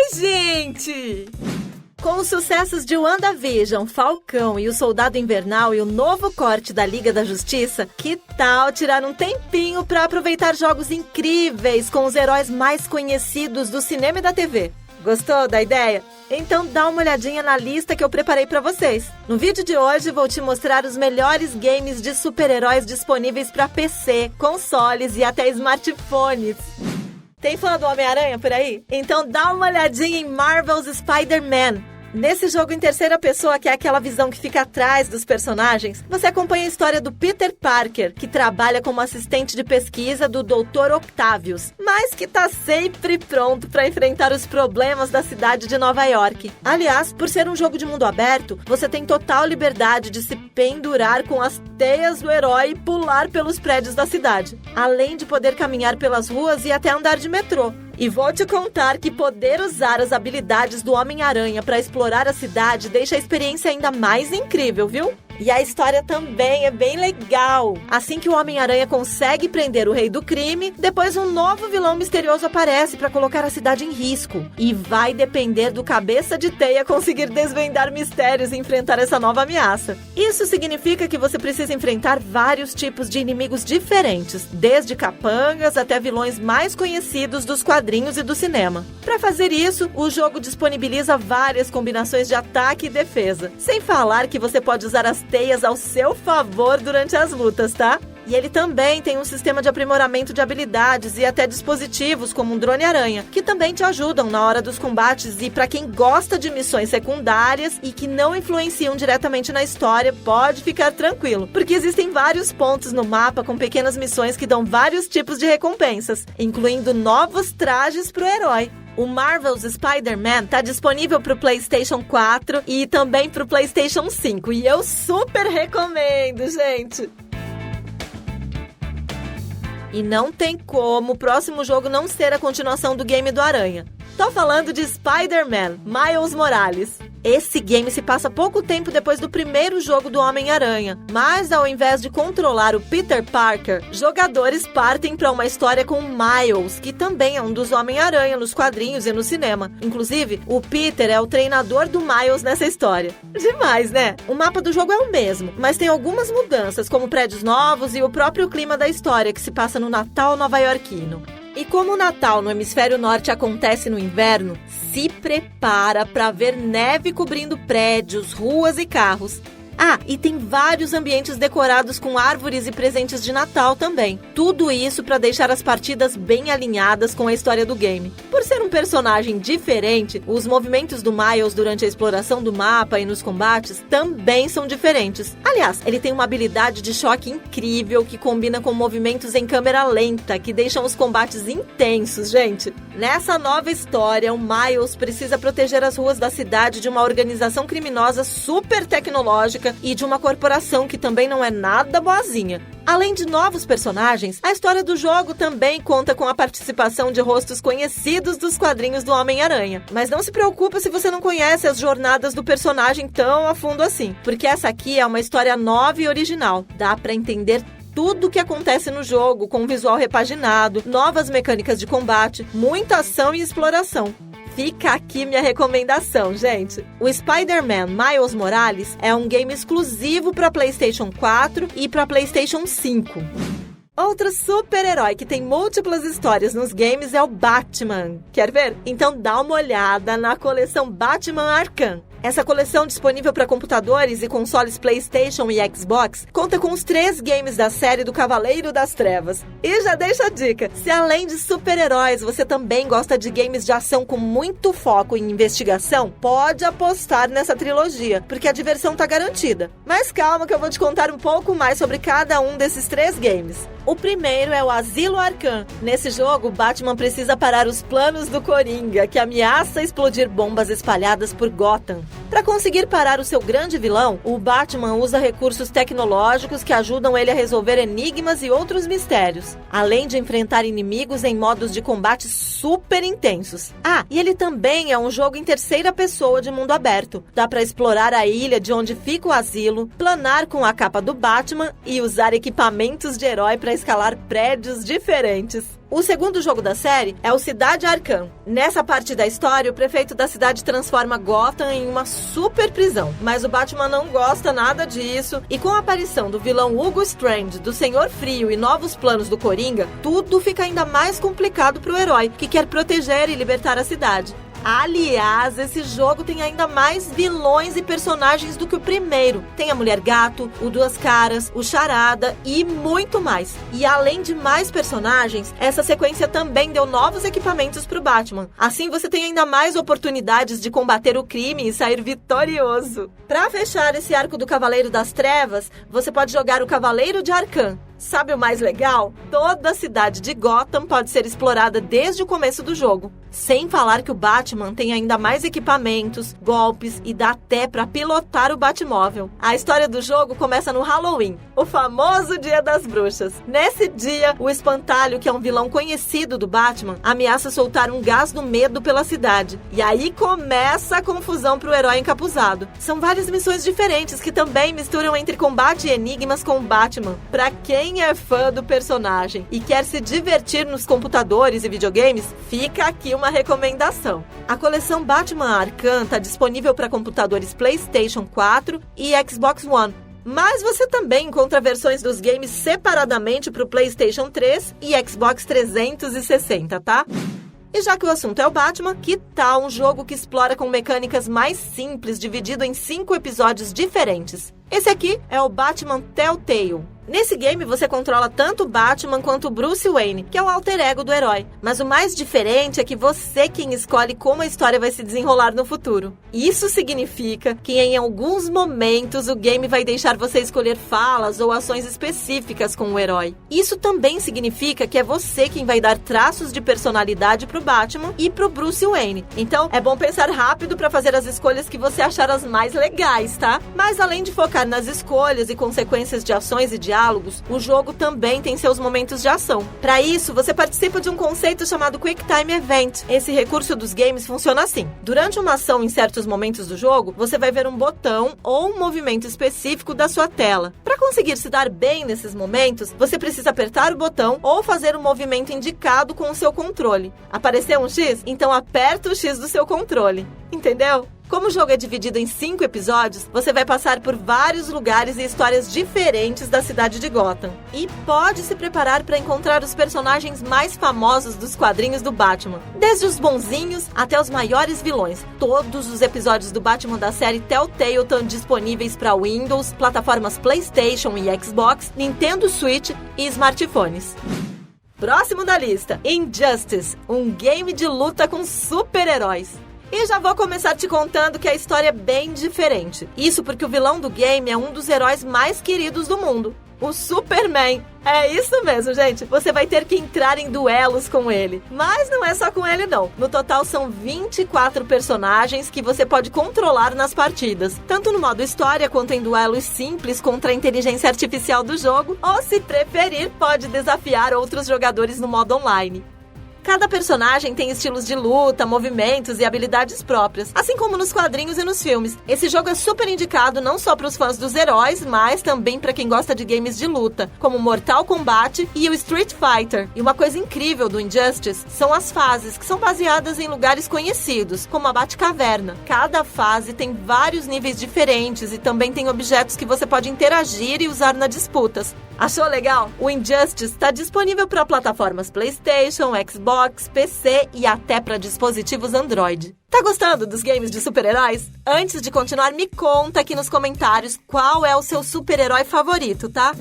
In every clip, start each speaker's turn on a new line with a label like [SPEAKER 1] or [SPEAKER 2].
[SPEAKER 1] Oi, gente! Com os sucessos de WandaVision, Falcão e o Soldado Invernal e o novo corte da Liga da Justiça, que tal tirar um tempinho para aproveitar jogos incríveis com os heróis mais conhecidos do cinema e da TV? Gostou da ideia? Então dá uma olhadinha na lista que eu preparei para vocês. No vídeo de hoje vou te mostrar os melhores games de super-heróis disponíveis para PC, consoles e até smartphones. Tem fã do Homem-Aranha por aí? Então dá uma olhadinha em Marvel's Spider-Man. Nesse jogo em terceira pessoa, que é aquela visão que fica atrás dos personagens, você acompanha a história do Peter Parker, que trabalha como assistente de pesquisa do Dr. Octavius, mas que tá sempre pronto para enfrentar os problemas da cidade de Nova York. Aliás, por ser um jogo de mundo aberto, você tem total liberdade de se pendurar com as teias do herói e pular pelos prédios da cidade, além de poder caminhar pelas ruas e até andar de metrô. E vou te contar que poder usar as habilidades do Homem-Aranha para explorar a cidade deixa a experiência ainda mais incrível, viu? E a história também é bem legal. Assim que o Homem-Aranha consegue prender o rei do crime, depois um novo vilão misterioso aparece para colocar a cidade em risco. E vai depender do cabeça de teia conseguir desvendar mistérios e enfrentar essa nova ameaça. Isso significa que você precisa enfrentar vários tipos de inimigos diferentes, desde capangas até vilões mais conhecidos dos quadrinhos e do cinema. Para fazer isso, o jogo disponibiliza várias combinações de ataque e defesa. Sem falar que você pode usar as teias ao seu favor durante as lutas, tá? E ele também tem um sistema de aprimoramento de habilidades e até dispositivos como um drone-aranha, que também te ajudam na hora dos combates. E para quem gosta de missões secundárias e que não influenciam diretamente na história, pode ficar tranquilo, porque existem vários pontos no mapa com pequenas missões que dão vários tipos de recompensas, incluindo novos trajes para o herói. O Marvel's Spider-Man está disponível para o PlayStation 4 e também para o PlayStation 5. E eu super recomendo, gente! E não tem como o próximo jogo não ser a continuação do game do Aranha. Tô falando de Spider-Man, Miles Morales. Esse game se passa pouco tempo depois do primeiro jogo do Homem-Aranha, mas ao invés de controlar o Peter Parker, jogadores partem para uma história com Miles, que também é um dos Homem-Aranha nos quadrinhos e no cinema. Inclusive, o Peter é o treinador do Miles nessa história. Demais, né? O mapa do jogo é o mesmo, mas tem algumas mudanças, como prédios novos e o próprio clima da história, que se passa no Natal nova-iorquino. E como o Natal no hemisfério norte acontece no inverno, se prepara para ver neve cobrindo prédios, ruas e carros. Ah, e tem vários ambientes decorados com árvores e presentes de Natal também. Tudo isso para deixar as partidas bem alinhadas com a história do game. Por ser um personagem diferente, os movimentos do Miles durante a exploração do mapa e nos combates também são diferentes. Aliás, ele tem uma habilidade de choque incrível que combina com movimentos em câmera lenta, que deixam os combates intensos, gente. Nessa nova história, o Miles precisa proteger as ruas da cidade de uma organização criminosa super tecnológica e de uma corporação que também não é nada boazinha. Além de novos personagens, a história do jogo também conta com a participação de rostos conhecidos dos quadrinhos do Homem-Aranha. Mas não se preocupa se você não conhece as jornadas do personagem tão a fundo assim, porque essa aqui é uma história nova e original. Dá pra entender tudo o que acontece no jogo, com um visual repaginado, novas mecânicas de combate, muita ação e exploração. Fica aqui minha recomendação, gente. O Spider-Man Miles Morales é um game exclusivo para PlayStation 4 e para PlayStation 5. Outro super-herói que tem múltiplas histórias nos games é o Batman. Quer ver? Então dá uma olhada na coleção Batman Arkham. Essa coleção, disponível para computadores e consoles PlayStation e Xbox, conta com os 3 games da série do Cavaleiro das Trevas. E já deixa a dica, se além de super-heróis você também gosta de games de ação com muito foco em investigação, pode apostar nessa trilogia, porque a diversão tá garantida. Mas calma que eu vou te contar um pouco mais sobre cada um desses 3 games. O primeiro é o Asilo Arkham. Nesse jogo, Batman precisa parar os planos do Coringa, que ameaça explodir bombas espalhadas por Gotham. Para conseguir parar o seu grande vilão, o Batman usa recursos tecnológicos que ajudam ele a resolver enigmas e outros mistérios, além de enfrentar inimigos em modos de combate super intensos. Ah, e ele também é um jogo em terceira pessoa de mundo aberto. Dá para explorar a ilha de onde fica o asilo, planar com a capa do Batman e usar equipamentos de herói para escalar prédios diferentes. O segundo jogo da série é o Cidade Arkham. Nessa parte da história, o prefeito da cidade transforma Gotham em uma super prisão. Mas o Batman não gosta nada disso, e com a aparição do vilão Hugo Strange, do Senhor Frio e novos planos do Coringa, tudo fica ainda mais complicado para o herói, que quer proteger e libertar a cidade. Aliás, esse jogo tem ainda mais vilões e personagens do que o primeiro. Tem a Mulher Gato, o Duas Caras, o Charada e muito mais. E além de mais personagens, essa sequência também deu novos equipamentos pro Batman. Assim você tem ainda mais oportunidades de combater o crime e sair vitorioso. Pra fechar esse arco do Cavaleiro das Trevas, você pode jogar o Cavaleiro de Arkham. Sabe o mais legal? Toda a cidade de Gotham pode ser explorada desde o começo do jogo. Sem falar que o Batman tem ainda mais equipamentos, golpes e dá até pra pilotar o Batmóvel. A história do jogo começa no Halloween, o famoso Dia das Bruxas. Nesse dia, o Espantalho, que é um vilão conhecido do Batman, ameaça soltar um gás do medo pela cidade. E aí começa a confusão pro herói encapuzado. São várias missões diferentes que também misturam entre combate e enigmas com o Batman. Pra quem é fã do personagem e quer se divertir nos computadores e videogames, fica aqui uma recomendação. A coleção Batman Arkham está disponível para computadores PlayStation 4 e Xbox One. Mas você também encontra versões dos games separadamente para o PlayStation 3 e Xbox 360, tá? E já que o assunto é o Batman, que tal um jogo que explora com mecânicas mais simples, dividido em 5 episódios diferentes? Esse aqui é o Batman Telltale. Nesse game você controla tanto o Batman quanto o Bruce Wayne, que é o alter ego do herói. Mas o mais diferente é que você quem escolhe como a história vai se desenrolar no futuro. Isso significa que em alguns momentos o game vai deixar você escolher falas ou ações específicas com o herói. Isso também significa que é você quem vai dar traços de personalidade pro Batman e pro Bruce Wayne. Então é bom pensar rápido para fazer as escolhas que você achar as mais legais, tá? Mas além de focar nas escolhas e consequências de ações e diálogos, o jogo também tem seus momentos de ação. Para isso, você participa de um conceito chamado Quick Time Event. Esse recurso dos games funciona assim. Durante uma ação em certos momentos do jogo, você vai ver um botão ou um movimento específico da sua tela. Para conseguir se dar bem nesses momentos, você precisa apertar o botão ou fazer o movimento indicado com o seu controle. Apareceu um X? Então aperta o X do seu controle. Entendeu? Como o jogo é dividido em 5 episódios, você vai passar por vários lugares e histórias diferentes da cidade de Gotham. E pode se preparar para encontrar os personagens mais famosos dos quadrinhos do Batman. Desde os bonzinhos até os maiores vilões. Todos os episódios do Batman da série Telltale estão disponíveis para Windows, plataformas PlayStation e Xbox, Nintendo Switch e smartphones. Próximo da lista, Injustice, um game de luta com super-heróis. E já vou começar te contando que a história é bem diferente. Isso porque o vilão do game é um dos heróis mais queridos do mundo, o Superman. É isso mesmo, gente. Você vai ter que entrar em duelos com ele. Mas não é só com ele, não. No total, são 24 personagens que você pode controlar nas partidas. Tanto no modo história, quanto em duelos simples contra a inteligência artificial do jogo. Ou, se preferir, pode desafiar outros jogadores no modo online. Cada personagem tem estilos de luta, movimentos e habilidades próprias, assim como nos quadrinhos e nos filmes. Esse jogo é super indicado não só para os fãs dos heróis, mas também para quem gosta de games de luta, como Mortal Kombat e o Street Fighter. E uma coisa incrível do Injustice são as fases, que são baseadas em lugares conhecidos, como a Batcaverna. Cada fase tem vários níveis diferentes e também tem objetos que você pode interagir e usar nas disputas. Achou legal? O Injustice está disponível para plataformas PlayStation, Xbox, PC e até para dispositivos Android. Tá gostando dos games de super-heróis? Antes de continuar, me conta aqui nos comentários qual é o seu super-herói favorito, tá?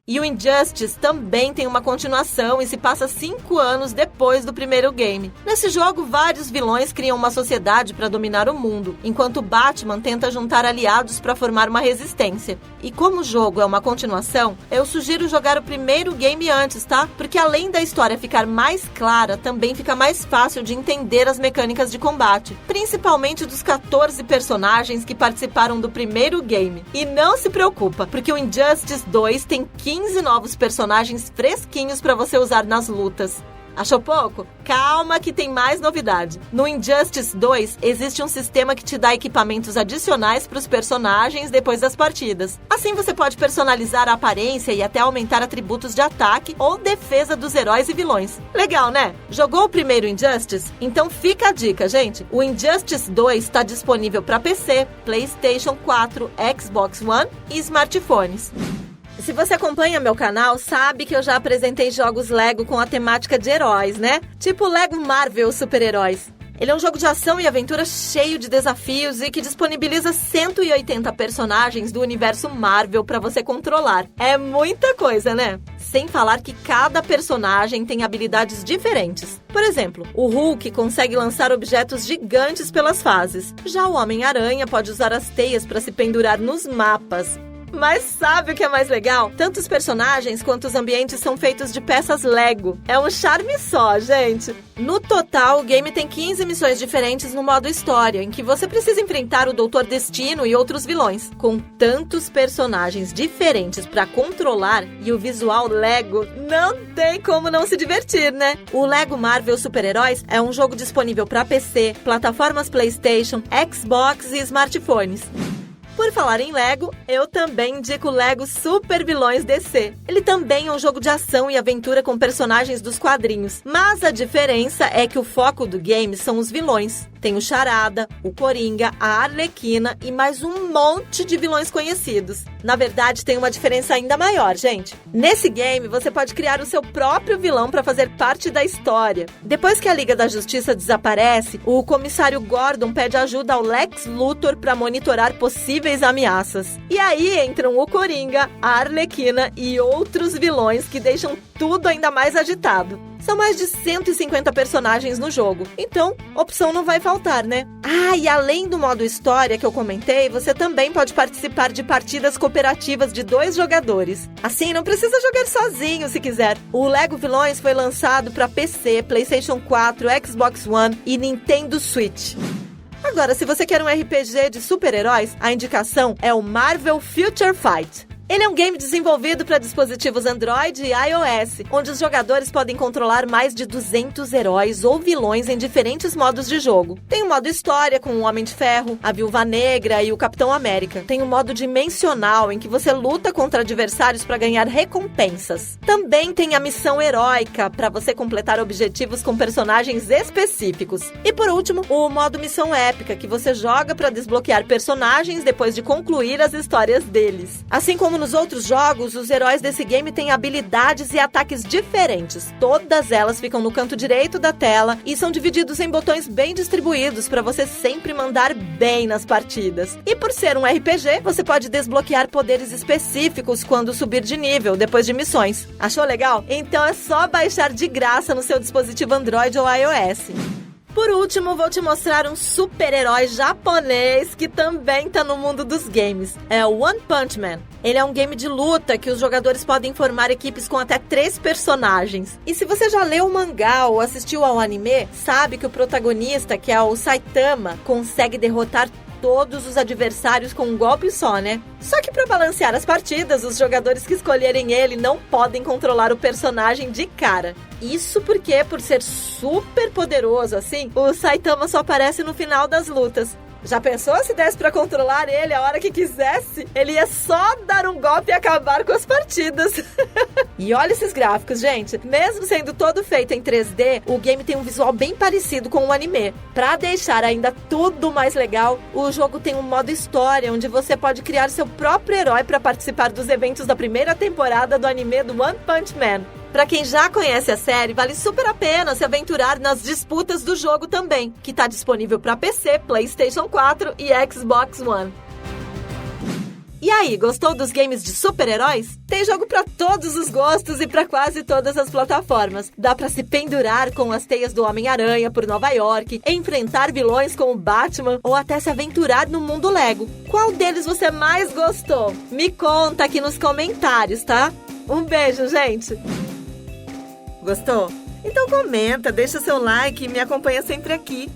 [SPEAKER 1] E o Injustice também tem uma continuação e se passa 5 anos depois do primeiro game. Nesse jogo, vários vilões criam uma sociedade para dominar o mundo, enquanto Batman tenta juntar aliados para formar uma resistência. E como o jogo é uma continuação, eu sugiro jogar o primeiro game antes, tá? Porque além da história ficar mais clara, também fica mais fácil de entender as mecânicas de combate, principalmente dos 14 personagens que participaram do primeiro game. E não se preocupa, porque o Injustice 2 tem 15 novos personagens fresquinhos para você usar nas lutas. Achou pouco? Calma que tem mais novidade. No Injustice 2, existe um sistema que te dá equipamentos adicionais para os personagens depois das partidas. Assim você pode personalizar a aparência e até aumentar atributos de ataque ou defesa dos heróis e vilões. Legal, né? Jogou o primeiro Injustice? Então fica a dica, gente. O Injustice 2 está disponível para PC, PlayStation 4, Xbox One e smartphones. Se você acompanha meu canal, sabe que eu já apresentei jogos Lego com a temática de heróis, né? Tipo Lego Marvel Super-Heróis. Ele é um jogo de ação e aventura cheio de desafios e que disponibiliza 180 personagens do universo Marvel para você controlar. É muita coisa, né? Sem falar que cada personagem tem habilidades diferentes. Por exemplo, o Hulk consegue lançar objetos gigantes pelas fases. Já o Homem-Aranha pode usar as teias para se pendurar nos mapas. Mas sabe o que é mais legal? Tanto os personagens quanto os ambientes são feitos de peças Lego. É um charme só, gente! No total, o game tem 15 missões diferentes no modo história, em que você precisa enfrentar o Doutor Destino e outros vilões. Com tantos personagens diferentes para controlar e o visual Lego, não tem como não se divertir, né? O Lego Marvel Super-Heróis é um jogo disponível para PC, plataformas PlayStation, Xbox e smartphones. Por falar em Lego, eu também indico o Lego Super Vilões DC. Ele também é um jogo de ação e aventura com personagens dos quadrinhos. Mas a diferença é que o foco do game são os vilões. Tem o Charada, o Coringa, a Arlequina e mais um monte de vilões conhecidos. Na verdade, tem uma diferença ainda maior, gente. Nesse game, você pode criar o seu próprio vilão para fazer parte da história. Depois que a Liga da Justiça desaparece, o comissário Gordon pede ajuda ao Lex Luthor para monitorar possíveis ameaças. E aí entram o Coringa, a Arlequina e outros vilões que deixam tudo ainda mais agitado. São mais de 150 personagens no jogo, então opção não vai faltar, né? Ah, e além do modo história que eu comentei, você também pode participar de partidas cooperativas de 2 jogadores. Assim, não precisa jogar sozinho se quiser. O Lego Vilões foi lançado para PC, PlayStation 4, Xbox One e Nintendo Switch. Agora, se você quer um RPG de super-heróis, a indicação é o Marvel Future Fight. Ele é um game desenvolvido para dispositivos Android e iOS, onde os jogadores podem controlar mais de 200 heróis ou vilões em diferentes modos de jogo. Tem o modo história com o Homem de Ferro, a Viúva Negra e o Capitão América. Tem o modo dimensional, em que você luta contra adversários para ganhar recompensas. Também tem a missão heróica, para você completar objetivos com personagens específicos. E por último, o modo missão épica, que você joga para desbloquear personagens depois de concluir as histórias deles. Assim como nos outros jogos, os heróis desse game têm habilidades e ataques diferentes. Todas elas ficam no canto direito da tela e são divididos em botões bem distribuídos para você sempre mandar bem nas partidas. E por ser um RPG, você pode desbloquear poderes específicos quando subir de nível depois de missões. Achou legal? Então é só baixar de graça no seu dispositivo Android ou iOS. Por último, vou te mostrar um super-herói japonês que também tá no mundo dos games. É o One Punch Man. Ele é um game de luta que os jogadores podem formar equipes com até 3 personagens. E se você já leu o mangá ou assistiu ao anime, sabe que o protagonista, que é o Saitama, consegue derrotar todos os adversários com um golpe só, né? Só que para balancear as partidas, os jogadores que escolherem ele não podem controlar o personagem de cara. Isso porque, por ser super poderoso assim, o Saitama só aparece no final das lutas. Já pensou se desse pra controlar ele a hora que quisesse? Ele ia só dar um golpe e acabar com as partidas. E olha esses gráficos, gente. Mesmo sendo todo feito em 3D, o game tem um visual bem parecido com o anime. Pra deixar ainda tudo mais legal, o jogo tem um modo história, onde você pode criar seu próprio herói para participar dos eventos da primeira temporada do anime do One Punch Man. Pra quem já conhece a série, vale super a pena se aventurar nas disputas do jogo também, que tá disponível para PC, PlayStation 4 e Xbox One. E aí, gostou dos games de super-heróis? Tem jogo para todos os gostos e para quase todas as plataformas. Dá para se pendurar com as teias do Homem-Aranha por Nova York, enfrentar vilões com o Batman ou até se aventurar no mundo Lego. Qual deles você mais gostou? Me conta aqui nos comentários, tá? Um beijo, gente! Gostou? Então comenta, deixa seu like e me acompanha sempre aqui.